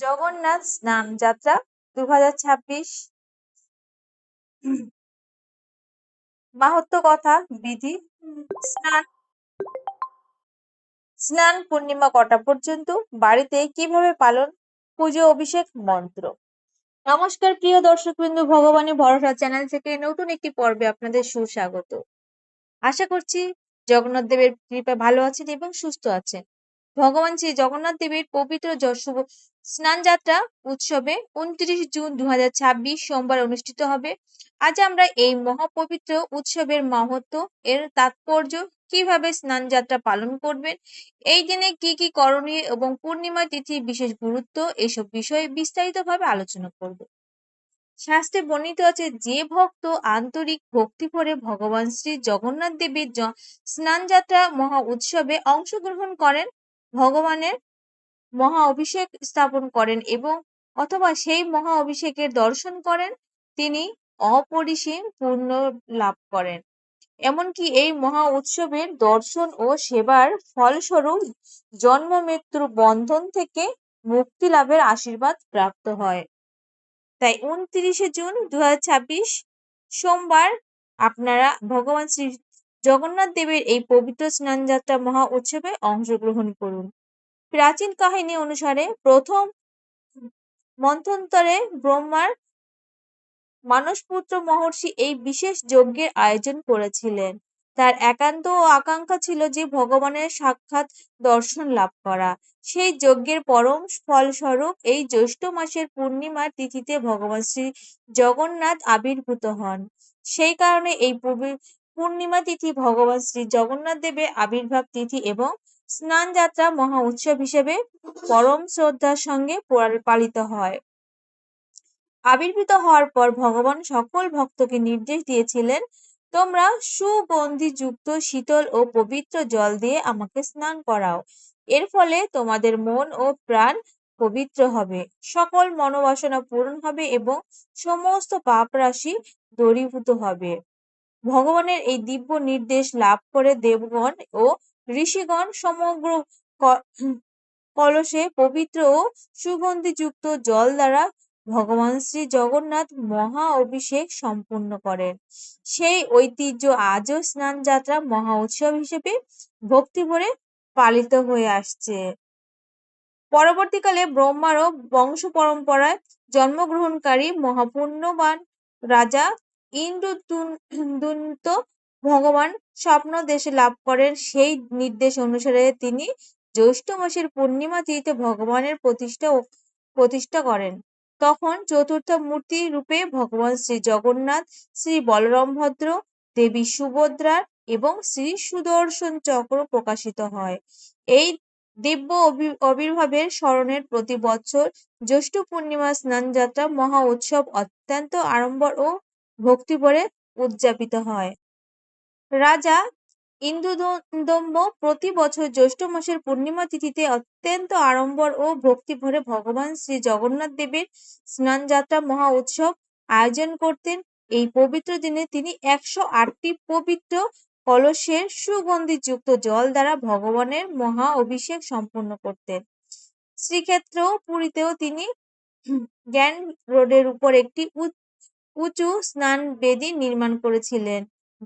জগন্নাথ স্নান যাত্রা 2026 মাহাত্ম্য কথা বিধি স্নান স্নান পূর্ণিমা কটা পর্যন্ত বাড়িতে কিভাবে পালন পুজো অভিষেক মন্ত্র। নমস্কার প্রিয় দর্শকবৃন্দ, ভগবানের ভরসা চ্যানেল থেকে নতুন একটি পর্বে আপনাদের সুস্বাগত। আশা করছি জগন্নাথ দেবের কৃপায় ভালো আছেন এবং সুস্থ আছেন। ভগবান শ্রী জগন্নাথ দেবের পবিত্র শুভ স্নান যাত্রা উৎসবে 29 জুন 2026 সোমবার অনুষ্ঠিত হবে। আজ আমরা এই মহাপবিত্র উৎসবের মাহাত্ম্য, এর তাৎপর্য, কিভাবে স্নান যাত্রা পালন করবেন, এই দিনে কি কি করণীয় এবং পূর্ণিমা তিথির বিশেষ গুরুত্ব, এসব বিষয়ে বিস্তারিতভাবে আলোচনা করব। শাস্ত্রে বর্ণিত আছে, যে ভক্ত আন্তরিক ভক্তি ভরে ভগবান শ্রী জগন্নাথ দেবের স্নান যাত্রা মহা উৎসবে অংশগ্রহণ করেন, ভগবানের মহা অভিষেক স্থাপন করেন এবং অথবা সেই মহা অভিষেকের দর্শন করেন, তিনি অপরিসীম পুণ্য লাভ করেন। এমনকি এই মহা উৎসবের দর্শন ও সেবার ফলস্বরূপ জন্ম মৃত্যুর বন্ধন থেকে মুক্তি লাভের আশীর্বাদ প্রাপ্ত হয়। তাই 29 জুন 2026 সোমবার আপনারা ভগবান শ্রী জগন্নাথ দেবের এই পবিত্র স্নান যাত্রা মহা উৎসবে অংশগ্রহণ করুন। প্রাচীন কাহিনী অনুসারে প্রথম মন্বন্তরে ব্রহ্মার মানসপুত্র মহর্ষি এই বিশেষ যজ্ঞের আয়োজন করেছিলেন। তার একান্ত আকাঙ্ক্ষা ছিল যে ভগবানের সাক্ষাৎ দর্শন লাভ করা। সেই যজ্ঞের পরম ফলস্বরূপ এই জ্যৈষ্ঠ মাসের পূর্ণিমার তিথিতে ভগবান শ্রী জগন্নাথ আবির্ভূত হন। সেই কারণে এই পূর্ণিমা তিথি ভগবান শ্রী জগন্নাথ দেবের আবির্ভাব তিথি এবং স্নান যাত্রা মহা উৎসব হিসেবে পরম শ্রদ্ধার সঙ্গে পালিত হয়। আবির্ভূত হওয়ার পর ভগবান সকল ভক্তকে নির্দেশ দিয়েছিলেন, তোমরা সুগন্ধিযুক্ত শীতল ও পবিত্র জল দিয়ে আমাকে স্নান করাও। এর ফলে তোমাদের মন ও প্রাণ পবিত্র হবে, সকল মনোবাসনা পূরণ হবে এবং সমস্ত পাপ রাশি দূরীভূত হবে। ভগবানের এই দিব্য নির্দেশ লাভ করে দেবগণ ও ঋষিগণ সমগ্র কলসে পবিত্র ও সুগন্ধিযুক্ত জল দ্বারা ভগবান শ্রী জগন্নাথ মহা অভিষেক সম্পূর্ণ করেন। সেই ঐতিহ্য আজও স্নান যাত্রা মহা উৎসব হিসেবে ভক্তি ভরে পালিত হয়ে আসছে। পরবর্তীকালে ব্রহ্মারও বংশ পরম্পরায় জন্মগ্রহণকারী মহাপুণ্যবান রাজা ইন্দ্রদুম্ন ভগবান স্বপ্ন দেশে লাভ করেন। সেই নির্দেশ অনুসারে তিনি জ্যৈষ্ঠ মাসের পূর্ণিমা তিথিতে ভগবানের প্রতিষ্ঠা করেন। তখন চতুর্থ মূর্তি রূপে ভগবান শ্রী জগন্নাথ, শ্রী বলরামভদ্র, দেবী সুভদ্রার এবং শ্রী সুদর্শন চক্র প্রকাশিত হয়। এই দিব্য আবির্ভাবের স্মরণে প্রতি বছর জ্যৈষ্ঠ পূর্ণিমা স্নান যাত্রা মহা উৎসব অত্যন্ত আড়ম্বর ও ভক্তিভরে উদযাপিত হয়। রাজা ইন্দ্রদম্ন প্রতি বছর জ্যৈষ্ঠ মাসের পূর্ণিমা তিথিতে অত্যন্ত আড়ম্বর ও ভক্তিভরে ভগবান শ্রী জগন্নাথ দেবের স্নান যাত্রা মহা উৎসব আয়োজন করতেন। এই পবিত্র দিনে তিনি 108টি পবিত্র কলসের সুগন্ধিযুক্ত জল দ্বারা ভগবানের মহা অভিষেক সম্পন্ন করতেন। শ্রীক্ষেত্র পুরীতেও তিনি জ্ঞান রোডের উপর একটি উঁচু স্নান বেদী নির্মাণ করেছিলেন,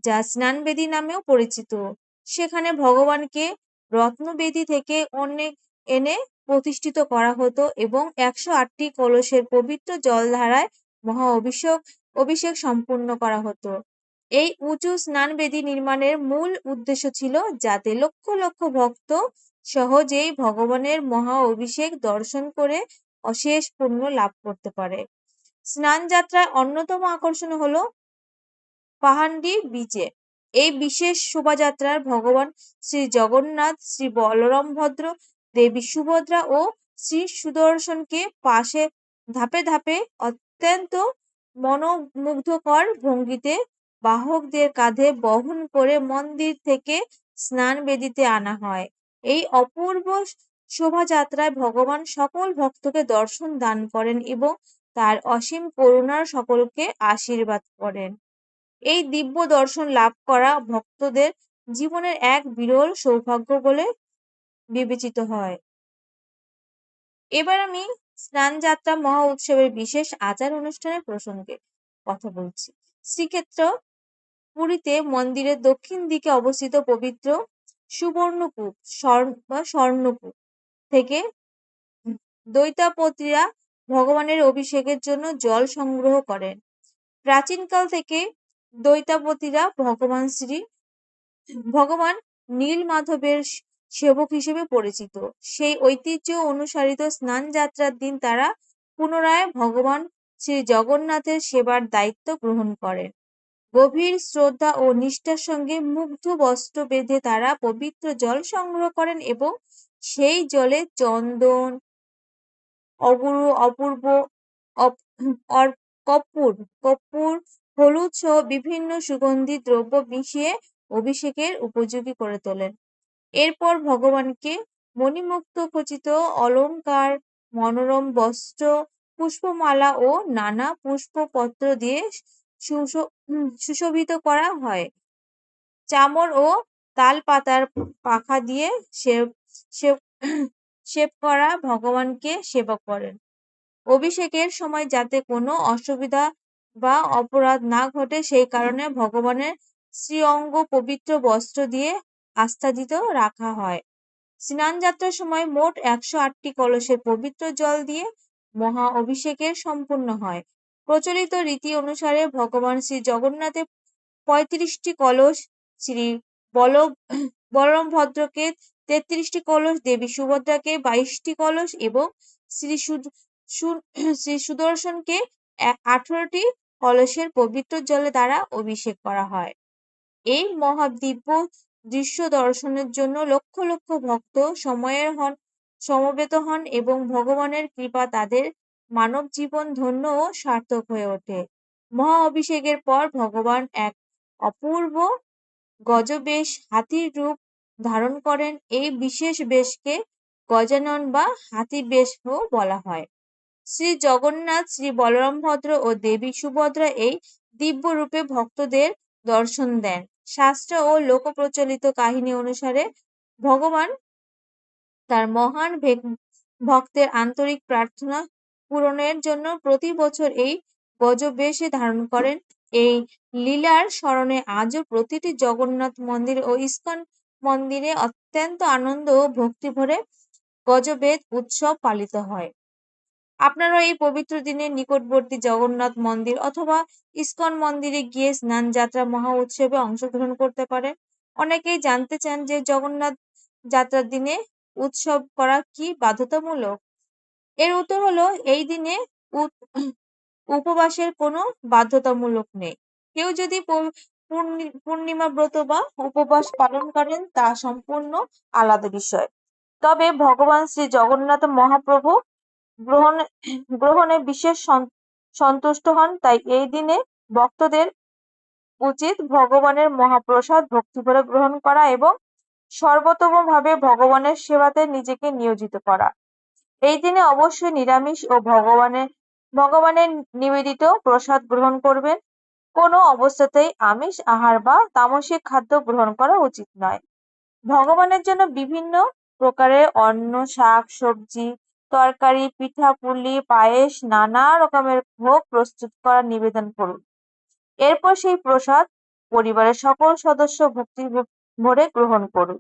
যা স্নান বেদী নামেও পরিচিত। সেখানে ভগবানকে রত্নবেদী থেকে এনে প্রতিষ্ঠিত করা হতো এবং 108টি কলসের পবিত্র জলধারায় মহা অভিষেক সম্পূর্ণ করা হতো। এই উঁচু স্নানবেদী নির্মাণের মূল উদ্দেশ্য ছিল যাতে লক্ষ লক্ষ ভক্ত সহজেই ভগবানের মহা অভিষেক দর্শন করে অশেষ পুণ্য লাভ করতে পারে। স্নান যাত্রার অন্যতম আকর্ষণ হলো পাহান্ডি বিজে। এই বিশেষ শোভাযাত্রার ভগবান শ্রী জগন্নাথ, শ্রী বলরামভদ্র, দেবী সুভদ্রা ও শ্রী সুদর্শনকে পাশে ধাপে ধাপে অত্যন্ত মনোমুগ্ধকর ভঙ্গিতে বাহকদের কাঁধে বহন করে মন্দির থেকে স্নান বেদিতে আনা হয়। এই অপূর্ব শোভাযাত্রায় ভগবান সকল ভক্তকে দর্শন দান করেন এবং তার অসীম করুণার সকলকে আশীর্বাদ করেন। এই দিব্য দর্শন লাভ করা ভক্তদের জীবনের এক বিরল সৌভাগ্য বলে বিবেচিত হয়। এবার আমি স্নানযাত্রা মহা উৎসবের বিশেষ আচার অনুষ্ঠানের প্রসঙ্গে কথা বলছি। শ্রীক্ষেত্র পুরীতে মন্দিরের দক্ষিণ দিকে অবস্থিত পবিত্র সুবর্ণকূপ স্বর্ণকূপ থেকে দৈতাপতিরা ভগবানের অভিষেকের জন্য জল সংগ্রহ করেন। প্রাচীনকাল থেকে দৈতাপতিরা ভগবান নীলমাধবের সেবক হিসেবে পরিচিত। সেই ঐতিহ্য অনুসারিত স্নান যাত্রার দিন তারা পুনরায় ভগবান শ্রী জগন্নাথের সেবার দায়িত্ব গ্রহণ করেন। গভীর শ্রদ্ধা ও নিষ্ঠার সঙ্গে মুগ্ধ বস্ত্র বেঁধে তারা পবিত্র জল সংগ্রহ করেন এবং সেই জলে চন্দন, অপূর্ব কর্পূর, হলুদ সহ বিভিন্ন সুগন্ধি দ্রব্য মিশিয়ে অভিষেকের উপযোগী করে তোলেন। এরপর ভগবানকে মণিমুক্ত খচিত অলঙ্কার, মনোরম বস্ত্র, পুষ্পমালা ও নানা পুষ্পপত্র দিয়ে সুশোভিত করা হয়। চামর ও তাল পাতার পাখা দিয়ে সেব করা ভগবানকে সেবা করেন। অভিষেকের সময় যাতে কোনো অসুবিধা বা অপরাধ না ঘটে সেই কারণে ভগবানের শ্রীঅঙ্গ পবিত্র বস্ত্র দিয়ে আচ্ছাদিত রাখা হয়। স্নান যাত্রার সময় মোট 108টি কলসের পবিত্র জল দিয়ে মহা অভিষেকের সম্পূর্ণ হয়। প্রচলিত রীতি অনুসারে ভগবান শ্রী জগন্নাথের 35টি কলস, শ্রী বলভদ্রকে 33টি কলস, দেবী সুভদ্রাকে 22টি কলস এবং শ্রী সুদর্শনকে 18টি কলসের পবিত্র জলে দ্বারা অভিষেক করা হয়। এই মহাদিব্য দৃশ্য দর্শনের জন্য লক্ষ লক্ষ ভক্ত সমবেত হন এবং ভগবানের কৃপা তাদের মানব জীবন ধন্য ও সার্থক হয়ে ওঠে। মহা অভিষেকের পর ভগবান এক অপূর্ব গজবেশ হাতির রূপ ধারণ করেন। এই বিশেষ বেশকে গজানন বা হাতি বেশও বলা হয়। শ্রী জগন্নাথ, শ্রী বলরামভদ্র ও দেবী সুভদ্রা এই দিব্য রূপে ভক্তদের দর্শন দেন। শাস্ত্র ও লোক প্রচলিত কাহিনী অনুসারে ভগবান তার মহান ভক্তের আন্তরিক প্রার্থনা পূরণের জন্য প্রতি বছর এই গজবেশে ধারণ করেন। এই লীলার স্মরণে আজও প্রতিটি জগন্নাথ মন্দির ও ইস্কন মন্দিরে অত্যন্ত আনন্দ ও ভক্তি ভরে গজবেদ উৎসব পালিত হয়। আপনারা এই পবিত্র দিনে নিকটবর্তী জগন্নাথ মন্দির অথবা ইস্কন মন্দিরে গিয়ে স্নান যাত্রা মহা উৎসবে অংশগ্রহণ করতে পারেন। অনেকেই জানতে চান যে জগন্নাথ যাত্রার দিনে উৎসব করা কি বাধ্যতামূলক? এর উত্তর হলো এই দিনে উপবাসের কোনো বাধ্যতামূলক নেই। কেউ যদি পূর্ণিমা ব্রত বা উপবাস পালন করেন তা সম্পূর্ণ আলাদা বিষয়। তবে ভগবান শ্রী জগন্নাথ মহাপ্রভু গ্রহণে বিশেষ সন্তুষ্ট হন, তাই এই দিনে ভক্তদের উচিত ভগবানের মহাপ্রসাদ ভক্তিভরে গ্রহণ করা এবং সর্বোত্তমভাবে ভগবানের সেবাতে নিজেকে নিয়োজিত করা। এই দিনে অবশ্যই নিরামিষ ও ভগবানের নিবেদিত প্রসাদ গ্রহণ করবেন। কোনো অবস্থাতেই আমিষ আহার বা তামসিক খাদ্য গ্রহণ করা উচিত নয়। ভগবানের জন্য বিভিন্ন প্রকারের অন্ন, শাক, সবজি, তরকারি, পিঠা, পুলি, পায়েস, নানা রকমের ভোগ প্রস্তুত করা নিবেদন করুন। এরপর সেই প্রসাদ পরিবারের সকল সদস্য ভক্তি ভরে গ্রহণ করুন।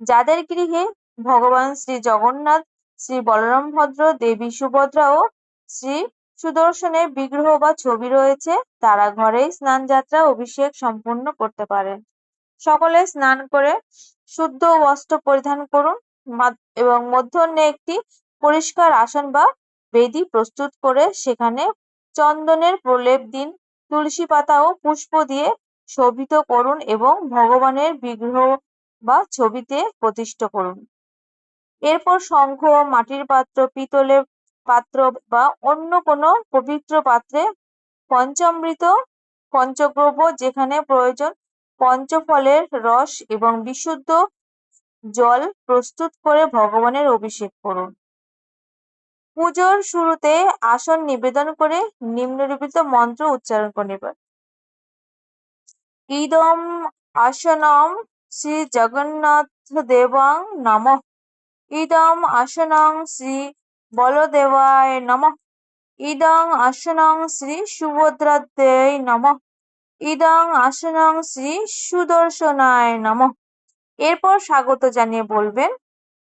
যাদের গৃহে ভগবান শ্রী জগন্নাথ, শ্রী বলরামভদ্র, দেবী সুভদ্রা ও শ্রী সুদর্শনের বিগ্রহ বা ছবি রয়েছে তারা ঘরেই স্নান যাত্রা অভিষেক সম্পূর্ণ করতে পারেন। সকলে স্নান করে শুদ্ধ বস্ত্র পরিধান করুন এবং মধ্যাহ্নে একটি পরিষ্কার আসন বা বেদি প্রস্তুত করে সেখানে চন্দনের প্রলেপ দিন, তুলসী পাতা ও পুষ্প দিয়ে শোভিত করুন এবং ভগবানের বিগ্রহ বা ছবিতে প্রতিষ্ঠা করুন। এরপর শঙ্খ, মাটির পাত্র, পিতলের পাত্র বা অন্য কোনো পবিত্র পাত্রে পঞ্চামৃত, পঞ্চদ্রব্য, যেখানে প্রয়োজন পঞ্চফলের রস এবং বিশুদ্ধ জল প্রস্তুত করে ভগবানের অভিষেক করুন। পুজোর শুরুতে আসন নিবেদন করে নিম্নলিখিত মন্ত্র উচ্চারণ করে নেবেন। ইদম আসনম শ্রী জগন্নাথ দেবাং নমঃ। ইদম আসনং শ্রী বলদেবায় নমঃ। ইদং আসনং শ্রী সুভদ্রাদ্বৈ নমঃ। ইদং আসনং শ্রী সুদর্শনায় নমঃ। এরপর স্বাগত জানিয়ে বলবেন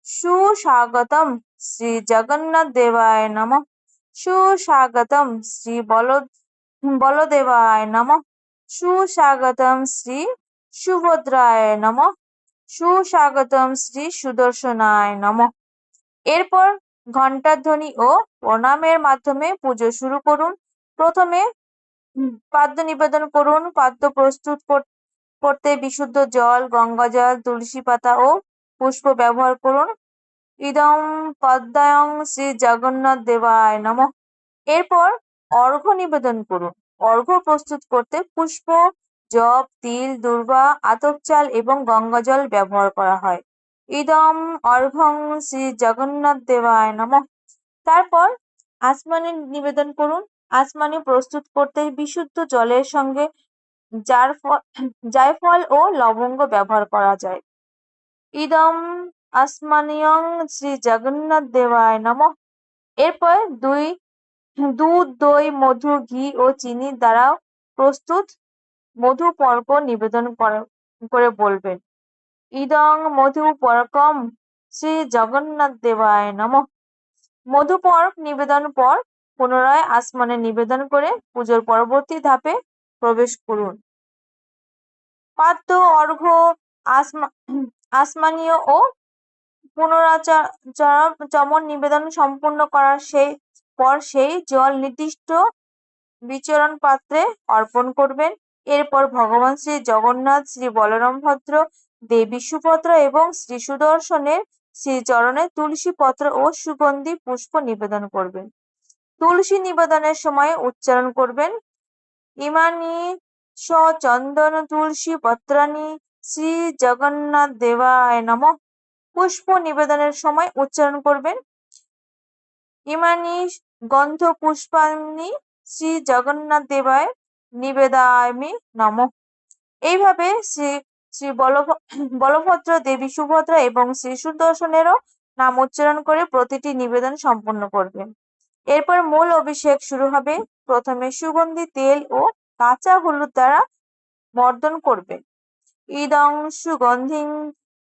সুস্বাগতম শ্রী জগন্নাথ দেবায় নমঃ। সুস্বাগতম শ্রী বলদেবায় নমঃ। সুস্বাগতম শ্রী সুভদ্রায় নমঃ। সুস্বাগতম শ্রী সুদর্শনায় নমঃ। এরপর ঘণ্টার ধ্বনি ও প্রণামের মাধ্যমে পুজো শুরু করুন। প্রথমে পাদ্য নিবেদন করুন। পাদ্য প্রস্তুত করতে বিশুদ্ধ জল, গঙ্গা জল, তুলসী পাতা ও পুষ্প ব্যবহার করুন। ইদং পদ্মায়ং শ্রী জগন্নাথ দেবায় নমঃ। এরপর অর্ঘ্য নিবেদন করুন। অর্ঘ্য প্রস্তুত করতে পুষ্প, জব, তিল, দূর্বা, আতপ চাল এবং গঙ্গা জল ব্যবহার করা হয়। ইদং অর্ঘ্যং শ্রী জগন্নাথ দেবায় নমঃ। তারপর আসমানি নিবেদন করুন। আসমানি প্রস্তুত করতে বিশুদ্ধ জলের সঙ্গে জায়ফল ও লবঙ্গ ব্যবহার করা যায়। ইদং আসমানিয়ং শ্রী জগন্নাথ দেবায় নমঃ। এরপর দুধ, দই, মধু, ঘি ও চিনি দ্বারা প্রস্তুত মধুপর্ক নিবেদন করে বলবেন ইদং মধুপর্কম শ্রী জগন্নাথ দেবায় নমঃ। মধুপর্ক নিবেদন পর পুনরায় আসমানে নিবেদন করে পুজোর পরবর্তী ধাপে প্রবেশ করুন। পাদ্য, অর্ঘ্য, আসমানীয় ও পুনরাচমন নিবেদন সম্পূর্ণ করার সেই জল নির্দিষ্ট বিচরণ পাত্রে অর্পণ করবেন। এরপর ভগবান শ্রী জগন্নাথ, শ্রী বলরাম ভদ্র, দেবী সুভদ্রা এবং শ্রী সুদর্শনের শ্রীচরণে তুলসী পত্র ও সুগন্ধি পুষ্প নিবেদন করবেন। তুলসী নিবেদনের সময় উচ্চারণ করবেন ইমানি চন্দন তুলসী পত্রানি শ্রী জগন্নাথ দেবায় নমঃ। পুষ্প নিবেদনের সময় উচ্চারণ করবেন ইমানি গন্ধ পুষ্পানি শ্রী জগন্নাথ দেবায় নিবেদামি নমঃ। এইভাবে শ্রী বলভদ্র, দেবী সুভদ্রা এবং শ্রী সুদর্শনেরও নাম উচ্চারণ করে প্রতিটি নিবেদন সম্পন্ন করবেন। এরপর মূল অভিষেক শুরু হবে। প্রথমে সুগন্ধি তেল ও কাঁচা হলুদ দ্বারা মর্দন করবেন। ইদং সুগন্ধিং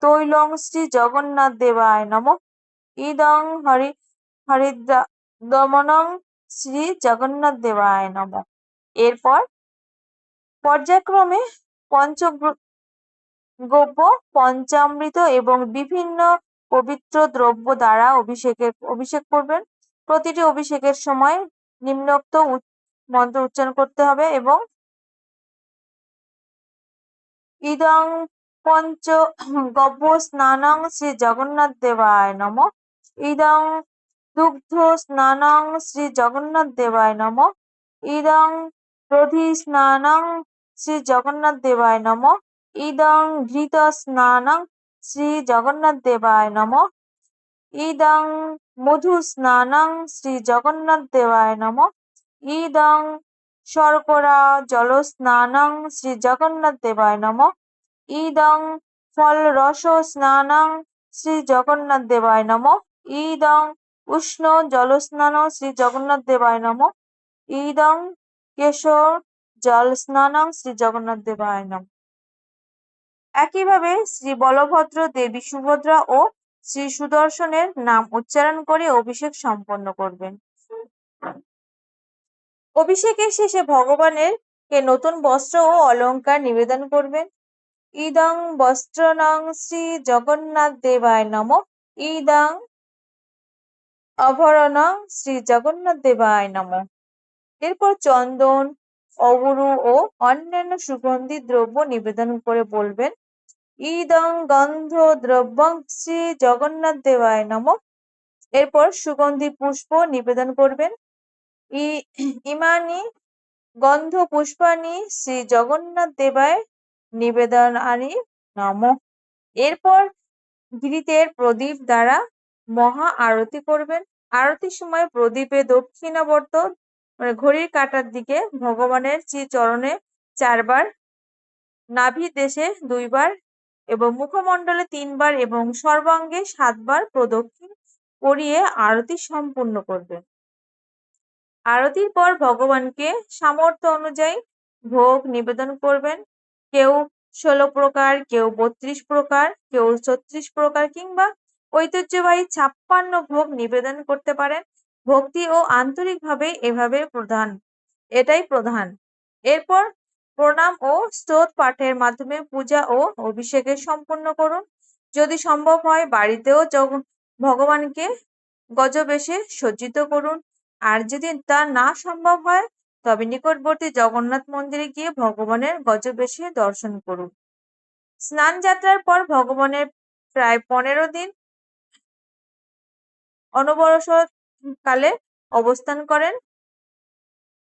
তৈলং শ্রী জগন্নাথ দেবায় নমঃ। ইদং হরিদ্রদমনং শ্রী জগন্নাথ দেবায় নমঃ। এরপর পর্যায়ক্রমে পঞ্চগব্য, পঞ্চামৃত এবং বিভিন্ন পবিত্র দ্রব্য দ্বারা অভিষেক করবেন। প্রতিটি অভিষেকের সময় নিম্নোক্ত মন্ত্র উচ্চারণ করতে হবে এবং ইদং পঞ্চগব্য স্নানং শ্রী জগন্নাথ দেবায় নমঃ। ইদং দুগ্ধ স্নানং শ্রী জগন্নাথ দেবায় নমঃ। ইদং দধি স্নানং শ্রী জগন্নাথ দেবায় নমঃ। ইদং ঘৃত স্নানং শ্রী জগন্নাথ দেবায় নমঃ। ইদং মধু স্নানং শ্রী জগন্নাথ দেবায় নমঃ। ইদং শর্করা জল স্নানং শ্রী জগন্নাথ দেবায় নমঃ। ইদং ফল রস স্নানং শ্রী জগন্নাথ দেবায় নমঃ। ইদং উষ্ণ জল স্নান শ্রী জগন্নাথ দেবায় নমঃ। ইদং কেশর জল স্নানং শ্রী জগন্নাথ দেবায় নমঃ। একইভাবে শ্রী বলভদ্র, দেবী সুভদ্রা ও শ্রী সুদর্শনের নাম উচ্চারণ করে অভিষেক সম্পন্ন করবেন। অভিষেকের শেষে ভগবানের নতুন বস্ত্র ও অলঙ্কার নিবেদন করবেন। ইদং বস্ত্রনং শ্রী জগন্নাথ দেবায় নমঃ। ইদং আভরণং শ্রী জগন্নাথ দেবায় নমঃ। এরপর চন্দন, অগুরু ও অন্যান্য সুগন্ধি দ্রব্য নিবেদন করে বলবেন ইদং গন্ধ দ্রব্যং শ্রী জগন্নাথ দেবায় নমঃ। এরপর সুগন্ধি পুষ্প নিবেদন করবেন ইমানি গন্ধ পুষ্পানি শ্রী জগন্নাথ দেবায় নিবেদনানি নমঃ। এরপর ঘৃতের প্রদীপ দ্বারা মহা আরতি করবেন। আরতির সময় প্রদীপে দক্ষিণাবর্ত ঘড়ির কাঁটার দিকে ভগবানের শ্রীচরণে 4 বার, নাভি দেশে 2 বার এবং মুখমণ্ডলে 3 বার এবং সর্বাঙ্গে 7 বার প্রদক্ষিণ করিয়ে আরতি সম্পূর্ণ করবেন। আরতির পর ভগবানকে সামর্থ্য অনুযায়ী ভোগ নিবেদন করবেন। কেউ 16 প্রকার, কেউ 32 প্রকার, কেউ 36 প্রকার কিংবা ঐতিহ্যবাহী 56 ভোগ নিবেদন করতে পারেন। ভক্তি ও আন্তরিকভাবে এটাই প্রধান। এরপর প্রণাম ও স্তোত্র পাঠের মাধ্যমে পূজা ও অভিষেকের সম্পন্ন করুন। যদি সম্ভব হয় বাড়িতেও ভগবানকে গজবেশে সজ্জিত করুন। আর যদি তা না সম্ভব হয় তবে নিকটবর্তী জগন্নাথ মন্দিরে গিয়ে ভগবানের গজবেশে দর্শন করুন। স্নান যাত্রার পর ভগবানের প্রায় 15 দিন অনবরত কালে অবস্থান করেন।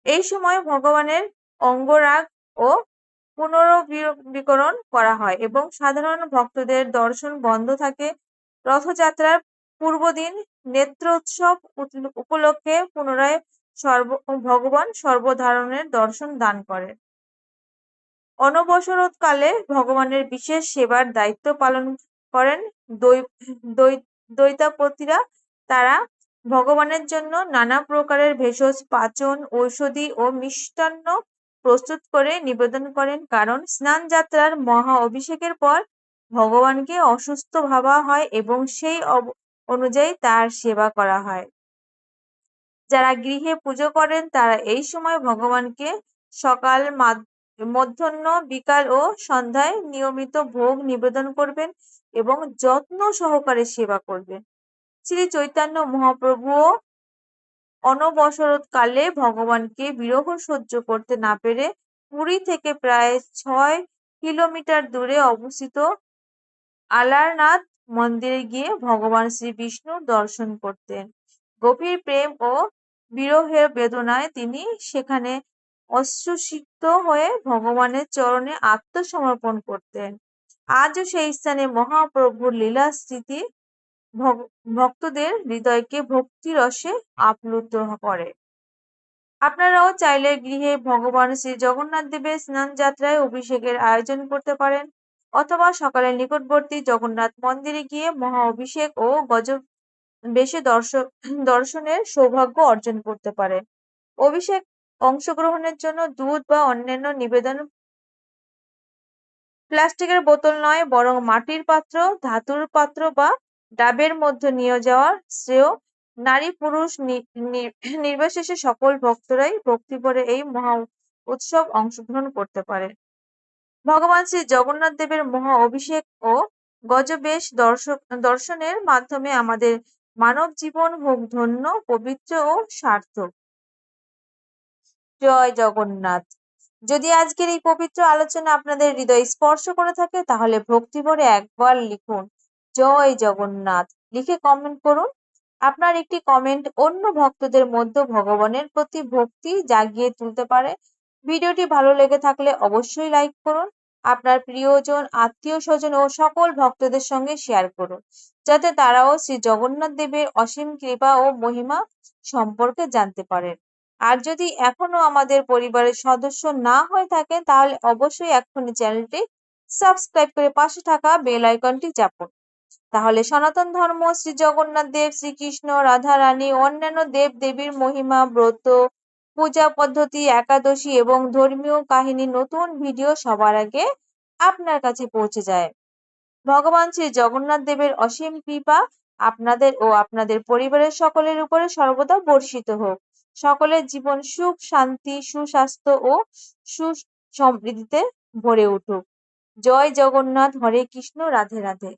এই সময় ভগবানের অঙ্গরাগ ও পুনর্নবীকরণ করা হয় এবং সাধারণ ভক্তদের দর্শন বন্ধ থাকে। রথযাত্রার পূর্বদিন নেত্রোৎসব উপলক্ষে পুনরায় ভগবান সর্বধারণের দর্শন দান করেন। অনবসরকালে ভগবানের বিশেষ সেবার দায়িত্ব পালন করেন দৈতাপতিরা। তারা ভগবানের জন্য নানা প্রকারের ভেষজ, পাচন, ঔষধি ও মিষ্টান্ন প্রস্তুত করে নিবেদন করেন। কারণ স্নান যাত্রার মহা অভিষেকের পর ভগবানকে অসুস্থ ভাবা হয় এবং সেই অনুযায়ী তার সেবা করা হয়। যারা গৃহে পুজো করেন তারা এই সময় ভগবানকে সকাল, মধ্যাহ্ন, বিকাল ও সন্ধ্যায় নিয়মিত ভোগ নিবেদন করবেন এবং যত্ন সহকারে সেবা করবেন। শ্রী চৈতন্য মহাপ্রভুও অনবসরকালে ভগবানকে বিরহ সহ্য করতে না পেরে পুরী থেকে প্রায় 6 কিলোমিটার দূরে অবস্থিত আলারনাথ মন্দিরে গিয়ে ভগবান শ্রী বিষ্ণুর দর্শন করতেন। গভীর প্রেম ও বিরহের বেদনায় তিনি সেখানে অশ্রুসিক্ত হয়ে ভগবানের চরণে আত্মসমর্পণ করতেন। আজও সেই স্থানে মহাপ্রভুর লীলা স্মৃতি ভক্তদের হৃদয়কে ভক্তিরসে আপ্লুত করে। আপনারাও চাইলে গৃহে ভগবান শ্রী জগন্নাথ দেবের স্নান যাত্রায় অভিষেকের আয়োজন করতে পারেন অথবা সকালে নিকটবর্তী জগন্নাথ মন্দিরে গিয়ে মহা অভিষেক ও গজবেশে দর্শনের সৌভাগ্য অর্জন করতে পারেন। অভিষেক অংশগ্রহণের জন্য দুধ বা অন্যান্য নিবেদন প্লাস্টিকের বোতল নয় বরং মাটির পাত্র, ধাতুর পাত্র বা ডাবের মধ্যে নিয়ে যাওয়ার শ্রেয়। নারী পুরুষ নির্বিশেষে সকল ভক্তরাই ভক্তিভরে এই মহা উৎসব অংশগ্রহণ করতে পারে। ভগবান শ্রী জগন্নাথ দেবের মহা অভিষেক ও গজবেশ দর্শনের মাধ্যমে আমাদের মানব জীবন হোক ধন্য, পবিত্র ও সার্থক। জয় জগন্নাথ। যদি আজকের এই পবিত্র আলোচনা আপনাদের হৃদয় স্পর্শ করে থাকে তাহলে ভক্তিভরে একবার লিখুন জয় জগন্নাথ লিখে কমেন্ট করুন। আপনার একটি কমেন্ট অন্য ভক্তদের মধ্যে ভগবানের প্রতি ভক্তি জাগিয়ে তুলতে পারে। ভিডিওটি ভালো লেগে থাকলে অবশ্যই লাইক করুন। আপনার প্রিয়জন, আত্মীয় স্বজন ও সকল ভক্তদের সঙ্গে শেয়ার করুন যাতে তারাও শ্রী জগন্নাথ দেবের অসীম কৃপা ও মহিমা সম্পর্কে জানতে পারেন। আর যদি এখনো আমাদের পরিবারের সদস্য না হয়ে থাকেন তাহলে অবশ্যই এক্ষুনি চ্যানেলটি সাবস্ক্রাইব করে পাশে থাকা বেল আইকনটি চাপুন। তাহলে সনাতন ধর্ম, শ্রী জগন্নাথ দেব, শ্রীকৃষ্ণ, রাধা রানী, অন্যান্য দেব দেবীর মহিমা, ব্রত, পূজা পদ্ধতি, একাদশী এবং ধর্মীয় কাহিনী নতুন ভিডিও সবার আগে আপনার কাছে পৌঁছে যায়। ভগবান শ্রী জগন্নাথ দেবের অসীম কৃপা আপনাদের ও আপনাদের পরিবারের সকলের উপরে সর্বদা বর্ষিত হোক। সকলের জীবন সুখ, শান্তি, সুস্বাস্থ্য ও সুসমৃদ্ধিতে ভরে উঠুক। জয় জগন্নাথ। হরে কৃষ্ণ। রাধে রাধে।